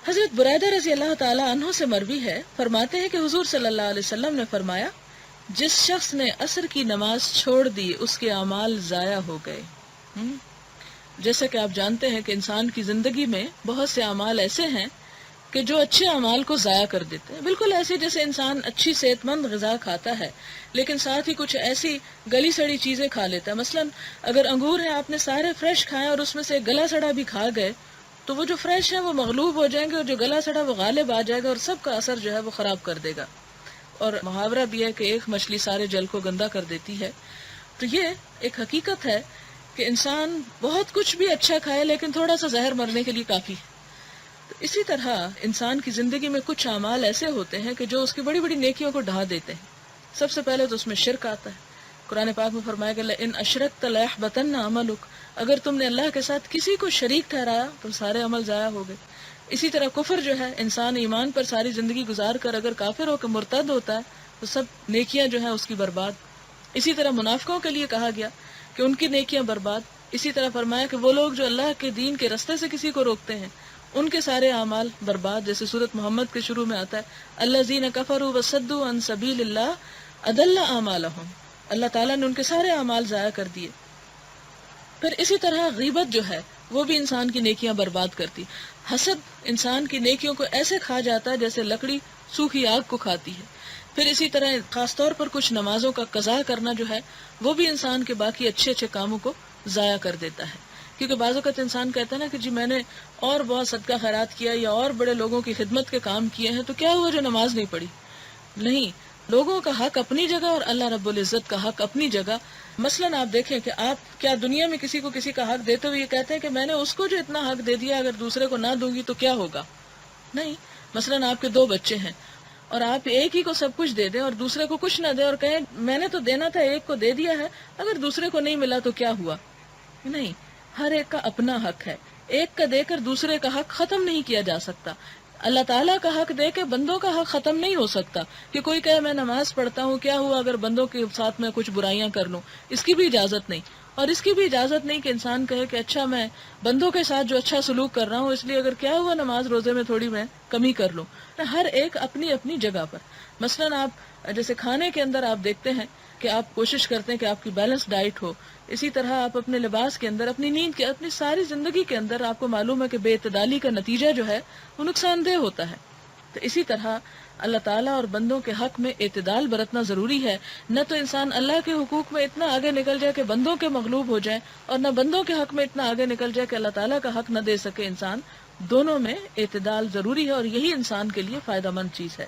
حضرت بریدہ رضی اللہ تعالی عنہ سے مروی ہے، فرماتے ہیں کہ حضور صلی اللہ علیہ وسلم نے فرمایا، جس شخص نے عصر کی نماز چھوڑ دی اس کے اعمال ضائع ہو گئے۔ جیسا کہ آپ جانتے ہیں کہ انسان کی زندگی میں بہت سے اعمال ایسے ہیں کہ جو اچھے اعمال کو ضائع کر دیتے ہیں، بالکل ایسے جیسے انسان اچھی صحت مند غذا کھاتا ہے لیکن ساتھ ہی کچھ ایسی گلی سڑی چیزیں کھا لیتا ہے۔ مثلا اگر انگور ہیں، آپ نے سارے فریش کھائے اور اس میں سے ایک گلا سڑا بھی کھا گئے تو وہ جو فریش ہیں وہ مغلوب ہو جائیں گے اور جو گلا سڑا وہ غالب آ جائے گا اور سب کا اثر جو ہے وہ خراب کر دے گا۔ اور محاورہ بھی ہے کہ ایک مچھلی سارے جل کو گندا کر دیتی ہے۔ تو یہ ایک حقیقت ہے کہ انسان بہت کچھ بھی اچھا کھائے لیکن تھوڑا سا زہر مرنے کے لیے کافی ہے۔ تو اسی طرح انسان کی زندگی میں کچھ اعمال ایسے ہوتے ہیں کہ جو اس کی بڑی بڑی نیکیوں کو ڈھا دیتے ہیں۔ سب سے پہلے تو اس میں شرک آتا ہے۔ قرآن پاک میں فرمایا کہ لئن اشرکت لیحبطن عملک، اگر تم نے اللہ کے ساتھ کسی کو شریک ٹھہرایا تو سارے عمل ضائع ہو گئے۔ اسی طرح کفر جو ہے، انسان ایمان پر ساری زندگی گزار کر اگر کافر ہو کے مرتد ہوتا ہے تو سب نیکیاں جو ہیں اس کی برباد۔ اسی طرح منافقوں کے لیے کہا گیا کہ ان کی نیکیاں برباد۔ اسی طرح فرمایا کہ وہ لوگ جو اللہ کے دین کے رستے سے کسی کو روکتے ہیں ان کے سارے اعمال برباد، جیسے سورۃ محمد کے شروع میں آتا ہے الذین کفروا وصدوا عن سبیل اللہ اضل اعمالہم، اللہ تعالیٰ نے ان کے سارے اعمال ضائع کر دیے۔ پھر اسی طرح غیبت جو ہے وہ بھی انسان کی نیکیاں برباد کرتی۔ حسد انسان کی نیکیوں کو ایسے کھا جاتا ہے جیسے لکڑی سوکھی آگ کو کھاتی ہے۔ پھر اسی طرح خاص طور پر کچھ نمازوں کا قضا کرنا جو ہے وہ بھی انسان کے باقی اچھے اچھے کاموں کو ضائع کر دیتا ہے۔ کیونکہ بعض اوقات انسان کہتا ہے نا کہ جی میں نے اور بہت صدقہ خیرات کیا یا اور بڑے لوگوں کی خدمت کے کام کیے ہیں تو کیا ہوا جو نماز نہیں پڑھی؟ نہیں، لوگوں کا حق اپنی جگہ اور اللہ رب العزت کا حق اپنی جگہ۔ مثلاً آپ دیکھیں کہ آپ کیا دنیا میں کسی کو کسی کا حق دیتے ہوئے یہ کہتے ہیں کہ میں نے اس کو جو اتنا حق دے دیا اگر دوسرے کو نہ دوں گی تو کیا ہوگا؟ نہیں، مثلاً آپ کے 2 بچے ہیں اور آپ ایک ہی کو سب کچھ دے دیں اور دوسرے کو کچھ نہ دیں اور کہیں میں نے تو دینا تھا، ایک کو دے دیا ہے، اگر دوسرے کو نہیں ملا تو کیا ہوا؟ نہیں، ہر ایک کا اپنا حق ہے، ایک کا دے کر دوسرے کا حق ختم نہیں کیا جا سکتا۔ اللہ تعالیٰ کا حق دے کے بندوں کا حق ختم نہیں ہو سکتا کہ کوئی کہے میں نماز پڑھتا ہوں، کیا ہوا اگر بندوں کے ساتھ میں کچھ برائیاں کر لوں؟ اس کی بھی اجازت نہیں۔ اور اس کی بھی اجازت نہیں کہ انسان کہے کہ اچھا میں بندوں کے ساتھ جو اچھا سلوک کر رہا ہوں اس لیے اگر کیا ہوا نماز روزے میں تھوڑی میں کمی کر لوں۔ ہر ایک اپنی اپنی جگہ پر۔ مثلاً آپ جیسے کھانے کے اندر آپ دیکھتے ہیں کہ آپ کوشش کرتے ہیں کہ آپ کی بیلنس ڈائٹ ہو، اسی طرح آپ اپنے لباس کے اندر، اپنی نیند کے، اپنی ساری زندگی کے اندر آپ کو معلوم ہے کہ بے اعتدالی کا نتیجہ جو ہے وہ نقصان دہ ہوتا ہے۔ تو اسی طرح اللہ تعالیٰ اور بندوں کے حق میں اعتدال برتنا ضروری ہے، نہ تو انسان اللہ کے حقوق میں اتنا آگے نکل جائے کہ بندوں کے مغلوب ہو جائے اور نہ بندوں کے حق میں اتنا آگے نکل جائے کہ اللہ تعالیٰ کا حق نہ دے سکے انسان۔ دونوں میں اعتدال ضروری ہے اور یہی انسان کے لیے فائدہ مند چیز ہے۔